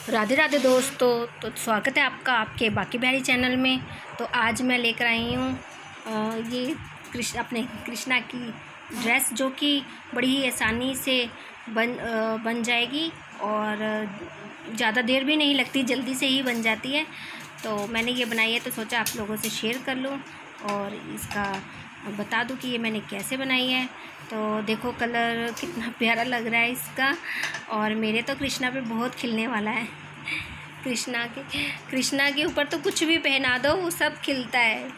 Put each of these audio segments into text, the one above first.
राधे राधे दोस्तों। तो स्वागत है आपका आपके बाकी बिहारी चैनल में। तो आज मैं लेकर आई हूँ ये अपने कृष्णा की ड्रेस, जो कि बड़ी ही आसानी से बन जाएगी और ज़्यादा देर भी नहीं लगती, जल्दी से ही बन जाती है। तो मैंने ये बनाई है, तो सोचा आप लोगों से शेयर कर लूँ और इसका बता दूँ कि ये मैंने कैसे बनाई है। तो देखो कलर कितना प्यारा लग रहा है इसका, और मेरे तो कृष्णा पे बहुत खिलने वाला है। कृष्णा के ऊपर तो कुछ भी पहना दो वो सब खिलता है।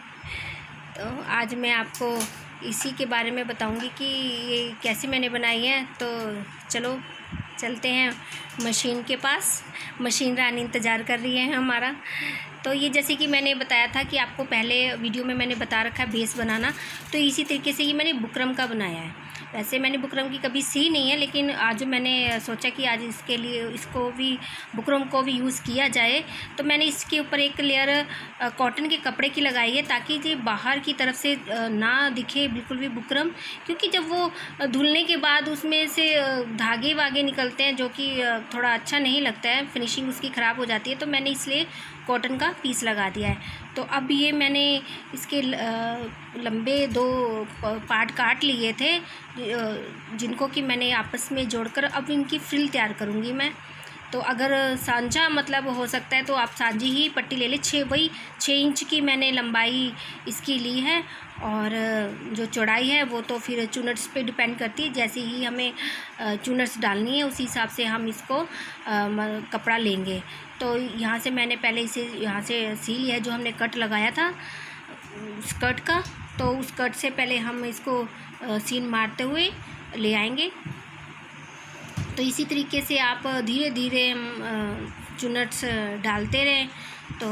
तो आज मैं आपको इसी के बारे में बताऊंगी कि ये कैसे मैंने बनाई है। तो चलो चलते हैं मशीन के पास। मशीन रानी इंतज़ार कर रही है हमारा। तो ये जैसे कि मैंने बताया था कि आपको पहले वीडियो में मैंने बता रखा है बेस बनाना, तो इसी तरीके से ये मैंने बुकरम का बनाया है। वैसे मैंने बुकरम की कभी सी नहीं है, लेकिन आज मैंने सोचा कि आज इसके लिए इसको भी बुकरम को भी यूज़ किया जाए। तो मैंने इसके ऊपर एक लेयर कॉटन के कपड़े की लगाई है, ताकि ये बाहर की तरफ से ना दिखे बिल्कुल भी बुकरम, क्योंकि जब वो धुलने के बाद उसमें से धागे वागे निकलते हैं, जो कि थोड़ा अच्छा नहीं लगता है, फिनिशिंग उसकी ख़राब हो जाती है। तो मैंने इसलिए कॉटन का पीस लगा दिया है। तो अब ये मैंने इसके लंबे दो पार्ट काट लिए थे, जिनको कि मैंने आपस में जोड़कर अब इनकी फ्रिल तैयार करूँगी मैं। तो अगर सांझा मतलब हो सकता है तो आप सांझी ही पट्टी ले लें। 6 इंच की मैंने लंबाई इसकी ली है, और जो चौड़ाई है वो तो फिर चुनट्स पे डिपेंड करती है। जैसे ही हमें चुनट्स डालनी है उसी हिसाब से हम इसको कपड़ा लेंगे। तो यहाँ से मैंने पहले इसे यहाँ से सी लिया है, जो हमने कट लगाया था स्कर्ट का। तो उस कट से पहले हम इसको सीन मारते हुए ले आएंगे। तो इसी तरीके से आप धीरे धीरे चुनट्स डालते रहें। तो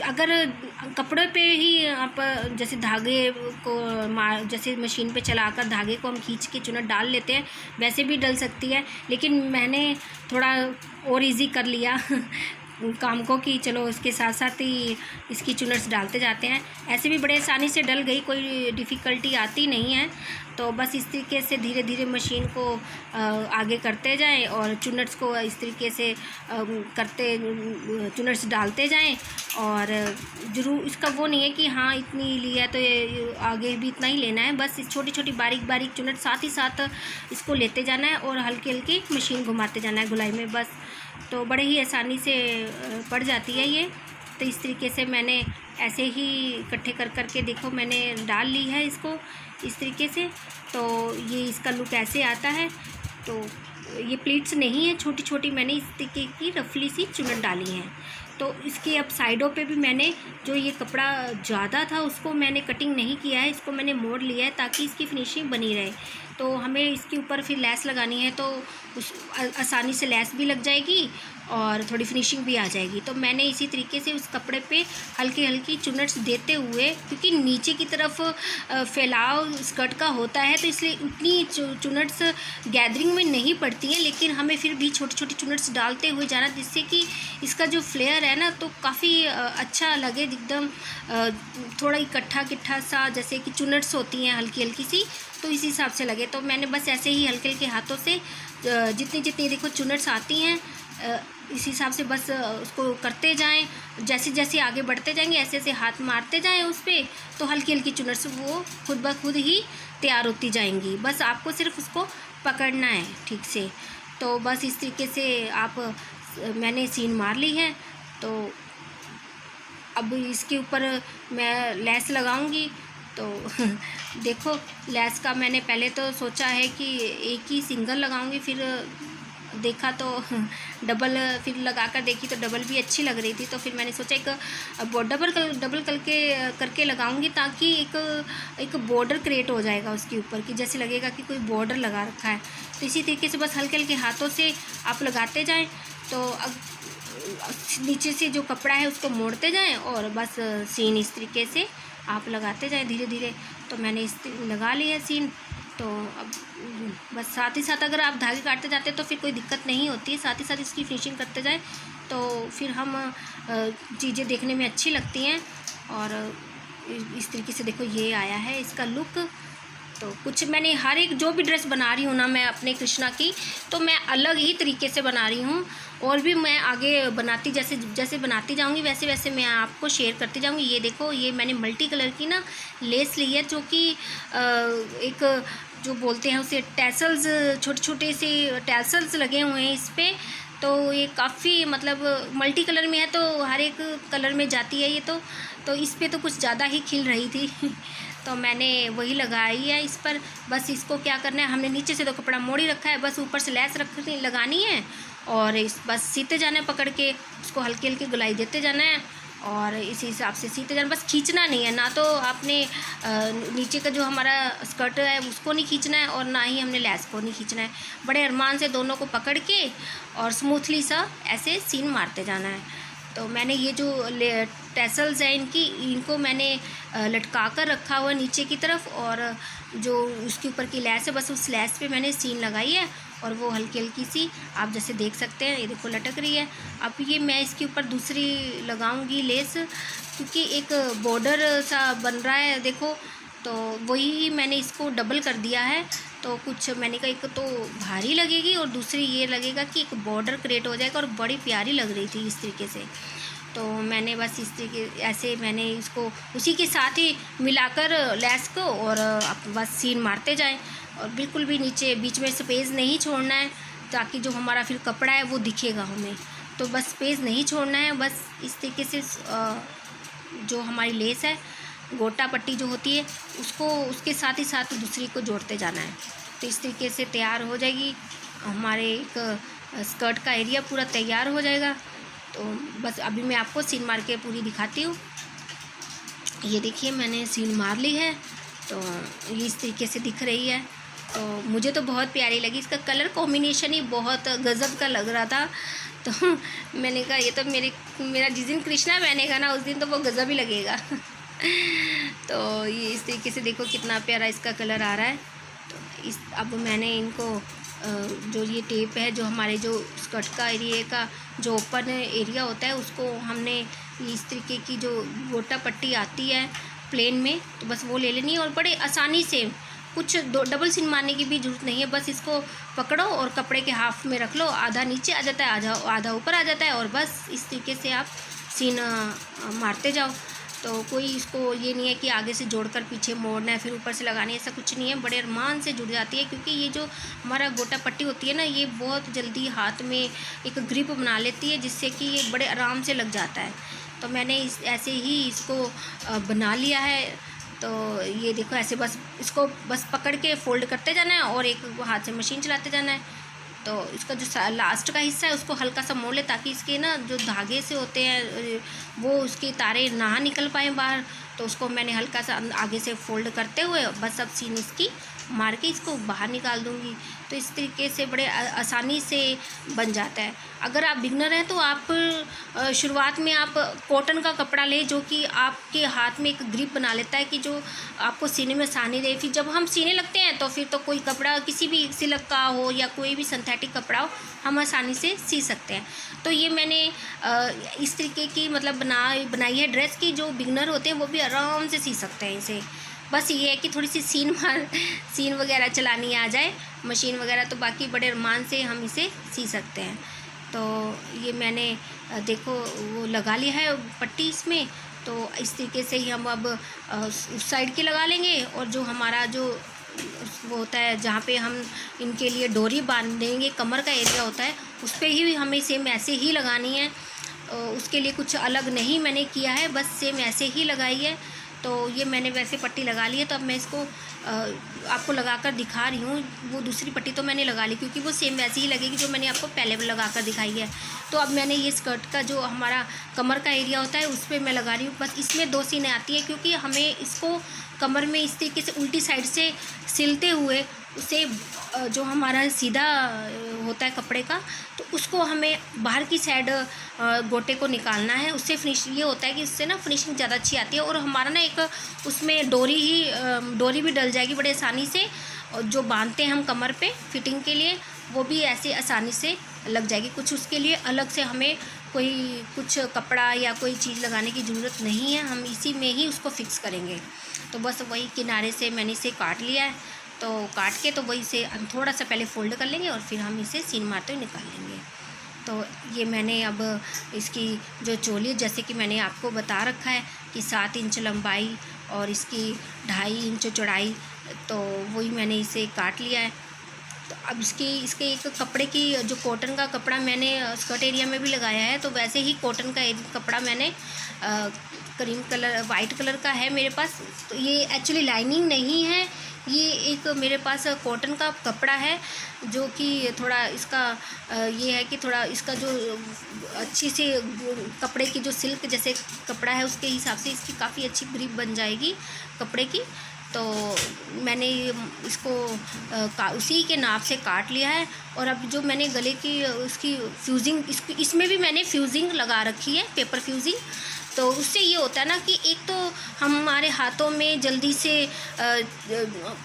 अगर कपड़े पे ही आप जैसे धागे को जैसे मशीन पे चलाकर धागे को हम खींच के चुनट डाल लेते हैं, वैसे भी डल सकती है, लेकिन मैंने थोड़ा और इजी कर लिया काम को, कि चलो इसके साथ साथ ही इसकी चुनट्स डालते जाते हैं। ऐसे भी बड़े आसानी से डल गई, कोई डिफ़िकल्टी आती नहीं है। तो बस इस तरीके से धीरे धीरे मशीन को आगे करते जाएं और चुनट्स को इस तरीके से करते चुनट्स डालते जाएं। और ज़रूर इसका वो नहीं है कि हाँ इतनी लिया तो ये आगे भी इतना ही लेना है, बस इस छोटी छोटी बारीक बारीक चुनट साथ ही साथ इसको लेते जाना है और हल्की हल्की मशीन घुमाते जाना है गुलाई में, बस। तो बड़े ही आसानी से पड़ जाती है ये। तो इस तरीके से मैंने ऐसे ही इकट्ठे कर करके देखो मैंने डाल ली है इसको इस तरीके से। तो ये इसका लुक ऐसे आता है। तो ये प्लीट्स नहीं है, छोटी छोटी मैंने इस तरीके की रफली सी चुनट डाली हैं। तो इसके अब साइडों पे भी मैंने जो ये कपड़ा ज़्यादा था उसको मैंने कटिंग नहीं किया है, इसको मैंने मोड़ लिया है ताकि इसकी फिनिशिंग बनी रहे। तो हमें इसके ऊपर फिर लेस लगानी है, तो उस आसानी से लेस भी लग जाएगी और थोड़ी फिनिशिंग भी आ जाएगी। तो मैंने इसी तरीके से उस कपड़े पे हल्की हल्की चुनट्स देते हुए, क्योंकि नीचे की तरफ फैलाव स्कर्ट का होता है, तो इसलिए उतनी चुनट्स गैदरिंग में नहीं पड़ती हैं, लेकिन हमें फिर भी छोटी छोटी चुनट्स डालते हुए जाना, जिससे कि इसका जो फ्लेयर है ना तो काफ़ी अच्छा लगे, एकदम थोड़ा इकट्ठा किट्ठा सा, जैसे कि चुनट्स होती हैं हल्की हल्की सी, तो इसी हिसाब से लगे। तो मैंने बस ऐसे ही हल्के हल्के हाथों से जितनी जितनी देखो चुनट्स आती हैं इसी हिसाब से बस उसको करते जाएं। जैसे जैसे आगे बढ़ते जाएंगे ऐसे ऐसे हाथ मारते जाएं उस पर, तो हल्की हल्की चुनट्स वो खुद ब खुद ही तैयार होती जाएंगी। बस आपको सिर्फ उसको पकड़ना है ठीक से। तो बस इस तरीके से आप मैंने सीन मार ली है। तो अब इसके ऊपर मैं लेस लगाऊंगी। तो देखो लेस का मैंने पहले तो सोचा है कि एक ही सिंगल लगाऊंगी, फिर देखा तो डबल, फिर लगा कर देखी तो डबल भी अच्छी लग रही थी। तो फिर मैंने सोचा डबल करके लगाऊंगी, ताकि एक बॉर्डर क्रिएट हो जाएगा उसके ऊपर, कि जैसे लगेगा कि कोई बॉर्डर लगा रखा है। तो इसी तरीके से बस हल्के हल्के हाथों से आप लगाते जाएं। तो अब नीचे से जो कपड़ा है उसको मोड़ते जाएं और बस सीन इस तरीके से आप लगाते जाएं धीरे धीरे। तो मैंने लगा लिया सीन। तो अब बस साथ ही साथ अगर आप धागे काटते जाते हैं तो फिर कोई दिक्कत नहीं होती है, साथ ही साथ इसकी फिनिशिंग करते जाएं, तो फिर हम चीज़ें देखने में अच्छी लगती हैं। और इस तरीके से देखो ये आया है इसका लुक। तो कुछ मैंने हर एक जो भी ड्रेस बना रही हूँ ना मैं अपने कृष्णा की, तो मैं अलग ही तरीके से बना रही हूँ। और भी मैं आगे बनाती जैसे जैसे बनाती जाऊँगी वैसे वैसे मैं आपको शेयर करती जाऊँगी। ये देखो, ये मैंने मल्टी कलर की ना लेस ली है, जो कि एक जो बोलते हैं उसे टैसल्स, छोटे छोटे से टैसल्स लगे हुए हैं इस पर। तो ये काफ़ी मतलब मल्टी कलर में है, तो हर एक कलर में जाती है ये। तो इस पर तो कुछ ज़्यादा ही खिल रही थी तो मैंने वही लगाई है इस पर। बस इसको क्या करना है, हमने नीचे से तो कपड़ा मोड़ ही रखा है, बस ऊपर से लैस लगानी है और इस बस सीते जाना है पकड़ के, उसको हल्के हल्के गुलाई देते जाना है और इसी हिसाब से सीते जाना। बस खींचना नहीं है, ना तो आपने नीचे का जो हमारा स्कर्ट है उसको नहीं खींचना है और ना ही हमने लैस को नहीं खींचना है। बड़े अरमान से दोनों को पकड़ के और स्मूथली सा ऐसे सीन मारते जाना है। तो मैंने ये जो टैसल्स हैं इनको मैंने लटका कर रखा हुआ है नीचे की तरफ, और जो उसके ऊपर की लैस है बस उस लैस पे मैंने सीन लगाई है और वो हल्की हल्की सी आप जैसे देख सकते हैं, ये देखो लटक रही है। अब ये मैं इसके ऊपर दूसरी लगाऊंगी लेस, क्योंकि एक बॉर्डर सा बन रहा है देखो, तो वही मैंने इसको डबल कर दिया है। तो कुछ मैंने कहा एक तो भारी लगेगी और दूसरी ये लगेगा कि एक बॉर्डर क्रिएट हो जाएगा, और बड़ी प्यारी लग रही थी इस तरीके से। तो मैंने बस इस तरीके ऐसे मैंने इसको उसी के साथ ही मिलाकर लैस को और बस सीन मारते जाएं, और बिल्कुल भी नीचे बीच में स्पेस नहीं छोड़ना है, ताकि जो हमारा फिर कपड़ा है वो दिखेगा हमें। तो बस स्पेस नहीं छोड़ना है, बस इस तरीके से जो हमारी लेस है गोटा पट्टी जो होती है उसको उसके साथ ही साथ दूसरी को जोड़ते जाना है। तो इस तरीके से तैयार हो जाएगी हमारे एक स्कर्ट का एरिया पूरा तैयार हो जाएगा। तो बस अभी मैं आपको सीन मार के पूरी दिखाती हूँ। ये देखिए मैंने सीन मार ली है, तो ये इस तरीके से दिख रही है। तो मुझे तो बहुत प्यारी लगी, इसका कलर कॉम्बिनेशन ही बहुत गज़ब का लग रहा था। तो मैंने कहा ये तो मेरा जिस दिन कृष्णा पहनेगा ना उस दिन तो वो गज़ब ही लगेगा तो ये इस तरीके से देखो कितना प्यारा इसका कलर आ रहा है। तो अब मैंने इनको जो ये टेप है, जो हमारे जो स्कर्ट का एरिया का जो ओपन एरिया होता है उसको हमने इस तरीके की जो गोटा पट्टी आती है प्लेन में, तो बस वो ले लेनी है। और बड़े आसानी से कुछ डबल सीन मारने की भी ज़रूरत नहीं है, बस इसको पकड़ो और कपड़े के हाफ में रख लो, आधा नीचे आ जाता है आधा ऊपर आ जाता है, और बस इस तरीके से आप सीन मारते जाओ। तो कोई इसको ये नहीं है कि आगे से जोड़कर पीछे मोड़ना है फिर ऊपर से लगानी है, ऐसा कुछ नहीं है। बड़े अरमान से जुड़ जाती है, क्योंकि ये जो हमारा गोटा पट्टी होती है ना ये बहुत जल्दी हाथ में एक ग्रिप बना लेती है, जिससे कि ये बड़े आराम से लग जाता है। तो मैंने ऐसे ही इसको बना लिया है। तो ये देखो ऐसे बस इसको बस पकड़ के फ़ोल्ड करते जाना है और एक हाथ से मशीन चलाते जाना है। तो इसका जो लास्ट का हिस्सा है उसको हल्का सा मोड़ ले, ताकि इसके ना जो धागे से होते हैं वो उसके तारे ना निकल पाए बाहर। तो उसको मैंने हल्का सा आगे से फ़ोल्ड करते हुए बस अब सीन इसकी मार के इसको बाहर निकाल दूँगी। तो इस तरीके से बड़े आसानी से बन जाता है। अगर आप बिगनर हैं तो आप शुरुआत में आप कॉटन का कपड़ा लें, जो कि आपके हाथ में एक ग्रिप बना लेता है कि जो आपको सीने में आसानी दे। फिर जब हम सीने लगते हैं तो फिर तो कोई कपड़ा किसी भी सिल्क का हो या कोई भी सिंथेटिक कपड़ा हो हम आसानी से सी सकते हैं। तो ये मैंने इस तरीके की मतलब बनाई है ड्रेस की, जो बिगनर होते हैं वो भी आराम से सी सकते हैं इसे। बस ये है कि थोड़ी सी सीन वगैरह चलानी आ जाए मशीन वगैरह, तो बाकी बड़े अरमान से हम इसे सी सकते हैं। तो ये मैंने देखो वो लगा लिया है पट्टी इसमें। तो इस तरीके से ही हम अब उस साइड की लगा लेंगे, और जो हमारा जो वो होता है जहाँ पे हम इनके लिए डोरी बांध देंगे, कमर का एरिया होता है उस पर ही हमें सेम ऐसे ही लगानी है। उसके लिए कुछ अलग नहीं मैंने किया है, बस सेम ऐसे ही लगाई है। तो ये मैंने वैसे पट्टी लगा ली है, तो अब मैं इसको आपको लगाकर दिखा रही हूँ। वो दूसरी पट्टी तो मैंने लगा ली क्योंकि वो सेम वैसी ही लगेगी जो मैंने आपको पहले लगाकर दिखाई है। तो अब मैंने ये स्कर्ट का जो हमारा कमर का एरिया होता है उस पर मैं लगा रही हूँ। बस इसमें 2 सीनें आती है, क्योंकि हमें इसको कमर में इस तरीके से उल्टी साइड से सिलते हुए उसे जो हमारा सीधा होता है कपड़े का, तो उसको हमें बाहर की साइड गोटे को निकालना है। उससे फिनिश ये होता है कि इससे ना फिनिशिंग ज़्यादा अच्छी आती है, और हमारा ना एक उसमें डोरी भी डल जाएगी बड़े आसानी से। और जो बांधते हैं हम कमर पे फिटिंग के लिए वो भी ऐसे आसानी से लग जाएगी। कुछ उसके लिए अलग से हमें कोई कुछ कपड़ा या कोई चीज़ लगाने की ज़रूरत नहीं है, हम इसी में ही उसको फिक्स करेंगे। तो बस वही किनारे से मैंने इसे काट लिया है, तो काट के तो वही से थोड़ा सा पहले फ़ोल्ड कर लेंगे और फिर हम इसे सीन मारते हुए निकाल लेंगे। तो ये मैंने अब इसकी जो चोली, जैसे कि मैंने आपको बता रखा है कि 7 इंच लंबाई और इसकी 2.5 इंच चौड़ाई, तो वही मैंने इसे काट लिया है। तो अब इसके एक कपड़े की, जो कॉटन का कपड़ा मैंने स्कर्ट एरिया में भी लगाया है, तो वैसे ही कॉटन का एक कपड़ा मैंने क्रीम कलर, वाइट कलर का है मेरे पास। तो ये एक्चुअली लाइनिंग नहीं है, ये एक मेरे पास कॉटन का कपड़ा है, जो कि थोड़ा इसका ये है कि थोड़ा इसका जो अच्छी से कपड़े की जो सिल्क जैसे कपड़ा है उसके हिसाब से इसकी काफ़ी अच्छी ग्रिप बन जाएगी कपड़े की। तो मैंने इसको उसी के नाप से काट लिया है। और अब जो मैंने गले की उसकी फ्यूजिंग, इसमें भी मैंने फ्यूजिंग लगा रखी है, पेपर फ्यूजिंग। तो उससे ये होता है ना कि एक तो हमारे हाथों में जल्दी से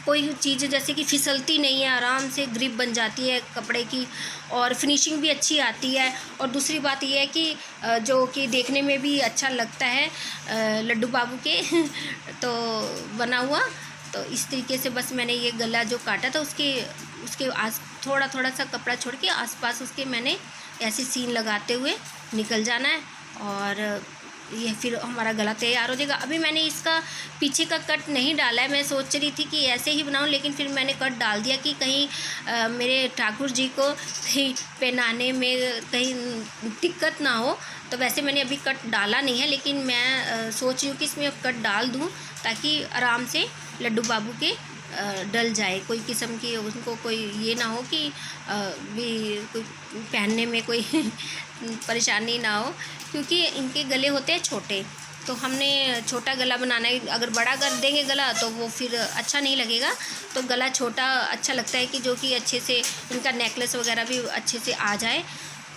कोई चीज़ जैसे कि फिसलती नहीं है, आराम से ग्रिप बन जाती है कपड़े की, और फिनिशिंग भी अच्छी आती है। और दूसरी बात ये है कि जो कि देखने में भी अच्छा लगता है लड्डू बाबू के तो बना हुआ। तो इस तरीके से बस मैंने ये गला जो काटा था उसके आस थोड़ा थोड़ा सा कपड़ा छोड़ के आसपास उसके मैंने ऐसे सीन लगाते हुए निकल जाना है, और ये फिर हमारा गला तैयार हो जाएगा। अभी मैंने इसका पीछे का कट नहीं डाला है, मैं सोच रही थी कि ऐसे ही बनाऊं, लेकिन फिर मैंने कट डाल दिया कि कहीं मेरे ठाकुर जी को कहीं पहनाने में कहीं दिक्कत ना हो। तो वैसे मैंने अभी कट डाला नहीं है, लेकिन मैं सोच रही हूँ कि इसमें अब कट डाल दूँ ताकि आराम से लड्डू बाबू के डल जाए, कोई किस्म की उनको कोई ये ना हो कि भी कोई पहनने में कोई परेशानी ना हो, क्योंकि इनके गले होते हैं छोटे। तो हमने छोटा गला बनाना है, अगर बड़ा कर देंगे गला तो वो फिर अच्छा नहीं लगेगा। तो गला छोटा अच्छा लगता है कि जो कि अच्छे से इनका नेकलेस वगैरह भी अच्छे से आ जाए,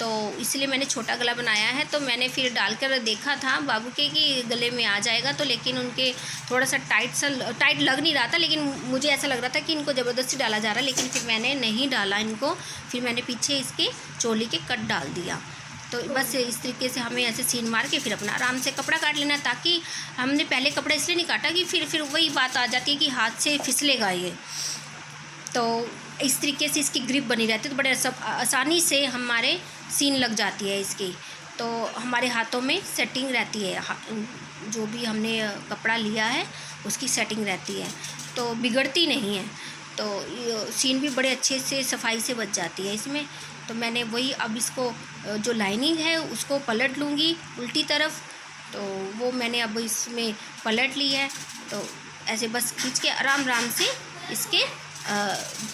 तो इसलिए मैंने छोटा गला बनाया है। तो मैंने फिर डालकर देखा था बाबू के कि गले में आ जाएगा, तो लेकिन उनके थोड़ा सा टाइट लग नहीं रहा था, लेकिन मुझे ऐसा लग रहा था कि इनको ज़बरदस्ती डाला जा रहा है, लेकिन फिर मैंने नहीं डाला इनको। फिर मैंने पीछे इसके चोली के कट डाल दिया। तो बस इस तरीके से हमें ऐसे सीन मार के फिर अपना आराम से कपड़ा काट लेना, ताकि हमने पहले कपड़ा इसलिए नहीं काटा कि फिर वही बात आ जाती है कि हाथ से फिसलेगा ये। तो इस तरीके से इसकी ग्रिप बनी रहती है, तो बड़े आसानी से हमारे सीन लग जाती है इसकी। तो हमारे हाथों में सेटिंग रहती है, जो भी हमने कपड़ा लिया है उसकी सेटिंग रहती है, तो बिगड़ती नहीं है। तो सीन भी बड़े अच्छे से सफाई से बच जाती है इसमें। तो मैंने वही अब इसको जो लाइनिंग है उसको पलट लूँगी उल्टी तरफ, तो वो मैंने अब इसमें पलट ली है। तो ऐसे बस खींच के आराम से इसके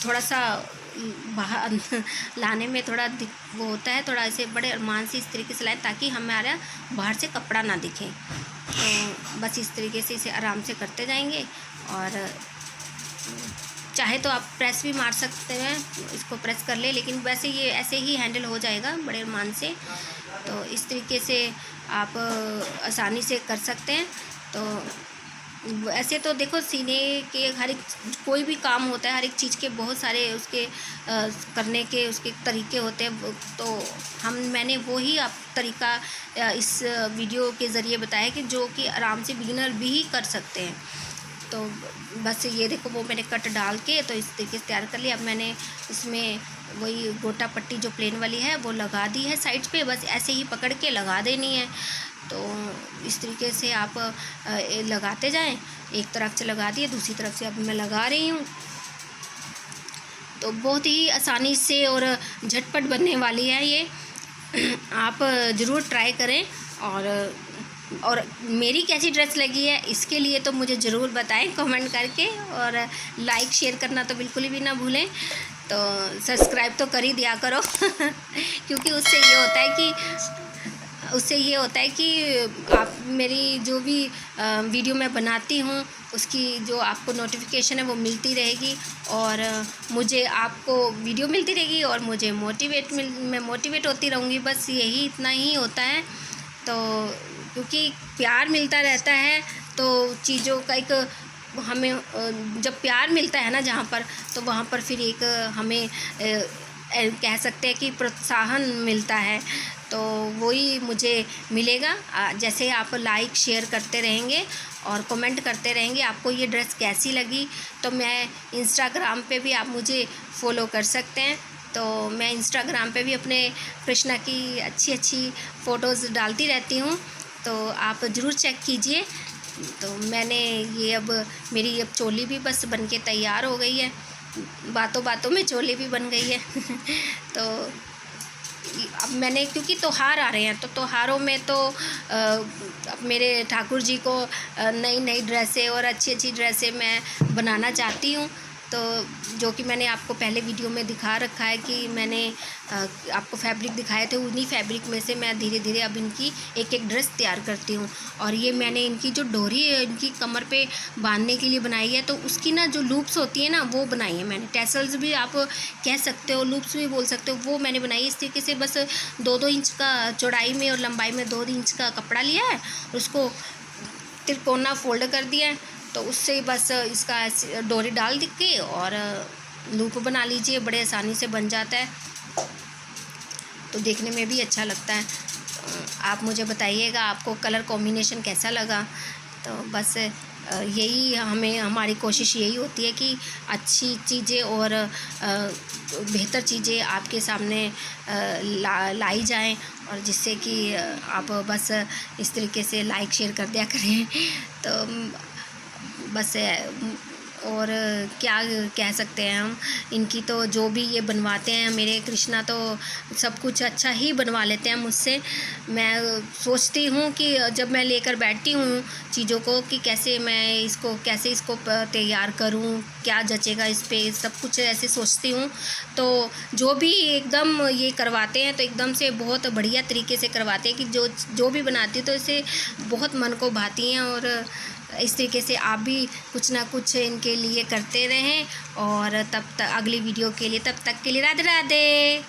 थोड़ा सा बाहर लाने में थोड़ा वो होता है, थोड़ा ऐसे बड़े अरमान से इस तरीके से लाएं ताकि हमारा बाहर से कपड़ा ना दिखे। तो बस इस तरीके से इसे आराम से करते जाएंगे, और चाहे तो आप प्रेस भी मार सकते हैं, इसको प्रेस कर ले, लेकिन वैसे ये ऐसे ही हैंडल हो जाएगा बड़े अरमान से। तो इस तरीके से आप आसानी से कर सकते हैं। तो ऐसे तो देखो सीने के हर एक कोई भी काम होता है, हर एक चीज़ के बहुत सारे उसके करने के उसके तरीके होते हैं। तो मैंने वो ही आप तरीका इस वीडियो के ज़रिए बताया कि जो कि आराम से बिगिनर भी कर सकते हैं। तो बस ये देखो वो मैंने कट डाल के तो इस तरीके से तैयार कर लिया। अब मैंने इसमें वही गोटा पट्टी जो प्लेन वाली है वो लगा दी है साइड पे, बस ऐसे ही पकड़ के लगा देनी है। तो इस तरीके से आप लगाते जाएं, एक तरफ से लगा दिए, दूसरी तरफ से अब मैं लगा रही हूँ। तो बहुत ही आसानी से और झटपट बनने वाली है ये, आप ज़रूर ट्राई करें। और मेरी कैसी ड्रेस लगी है इसके लिए तो मुझे ज़रूर बताएं कमेंट करके, और लाइक शेयर करना तो बिल्कुल भी ना भूलें। तो सब्सक्राइब तो कर ही दिया करो क्योंकि उससे ये होता है कि आप मेरी जो भी वीडियो मैं बनाती हूँ उसकी जो आपको नोटिफिकेशन है वो मिलती रहेगी, और मुझे आपको वीडियो मिलती रहेगी, और मुझे मैं मोटिवेट होती रहूँगी। बस यही इतना ही होता है। तो क्योंकि प्यार मिलता रहता है तो चीज़ों का एक हमें जब प्यार मिलता है ना जहाँ पर, तो वहाँ पर फिर एक हमें कह सकते हैं कि प्रोत्साहन मिलता है, तो वही मुझे मिलेगा। जैसे आप लाइक शेयर करते रहेंगे और कमेंट करते रहेंगे आपको ये ड्रेस कैसी लगी, तो मैं इंस्टाग्राम पे भी आप मुझे फ़ॉलो कर सकते हैं। तो मैं इंस्टाग्राम पे भी अपने कृष्णा की अच्छी अच्छी फ़ोटोज़ डालती रहती हूँ, तो आप ज़रूर चेक कीजिए। तो मैंने ये अब मेरी अब चोली भी बस बन के तैयार हो गई है, बातों बातों में चोली भी बन गई है। तो अब मैंने, क्योंकि त्योहार आ रहे हैं, तो त्योहारों में तो अब मेरे ठाकुर जी को नई नई ड्रेसें और अच्छी अच्छी ड्रेसें मैं बनाना चाहती हूँ। तो जो कि मैंने आपको पहले वीडियो में दिखा रखा है कि मैंने आपको फैब्रिक दिखाए थे, उन्हीं फैब्रिक में से मैं धीरे धीरे अब इनकी एक एक ड्रेस तैयार करती हूँ। और ये मैंने इनकी जो डोरी है इनकी कमर पे बांधने के लिए बनाई है, तो उसकी ना जो लूप्स होती है ना वो बनाई है मैंने। टैसल्स भी आप कह सकते हो, लूप्स भी बोल सकते हो, वो मैंने बनाई। इस तरीके से बस 2-2 इंच का चौड़ाई में और लंबाई में 2 इंच का कपड़ा लिया है, उसको तिरकोना फोल्ड कर दिया है, तो उससे बस इसका डोरी डाल के और लूप बना लीजिए, बड़े आसानी से बन जाता है, तो देखने में भी अच्छा लगता है। तो आप मुझे बताइएगा आपको कलर कॉम्बिनेशन कैसा लगा। तो बस यही हमारी कोशिश यही होती है कि अच्छी चीज़ें और बेहतर चीज़ें आपके सामने लाई जाएं, और जिससे कि आप बस इस तरीके से लाइक शेयर कर दिया करें। तो बस और क्या कह सकते हैं हम, इनकी तो जो भी ये बनवाते हैं मेरे कृष्णा, तो सब कुछ अच्छा ही बनवा लेते हैं मुझसे। मैं सोचती हूँ कि जब मैं लेकर बैठती हूँ चीज़ों को कि कैसे इसको तैयार करूँ, क्या जचेगा इस पे, सब कुछ ऐसे सोचती हूँ। तो जो भी एकदम ये करवाते हैं तो एकदम से बहुत बढ़िया तरीके से करवाते हैं कि जो भी बनाती हूँ तो इसे बहुत मन को भाती हैं। और इस तरीके से आप भी कुछ ना कुछ इनके लिए करते रहें। और तब तक अगली वीडियो के लिए, तब तक के लिए राधे राधे।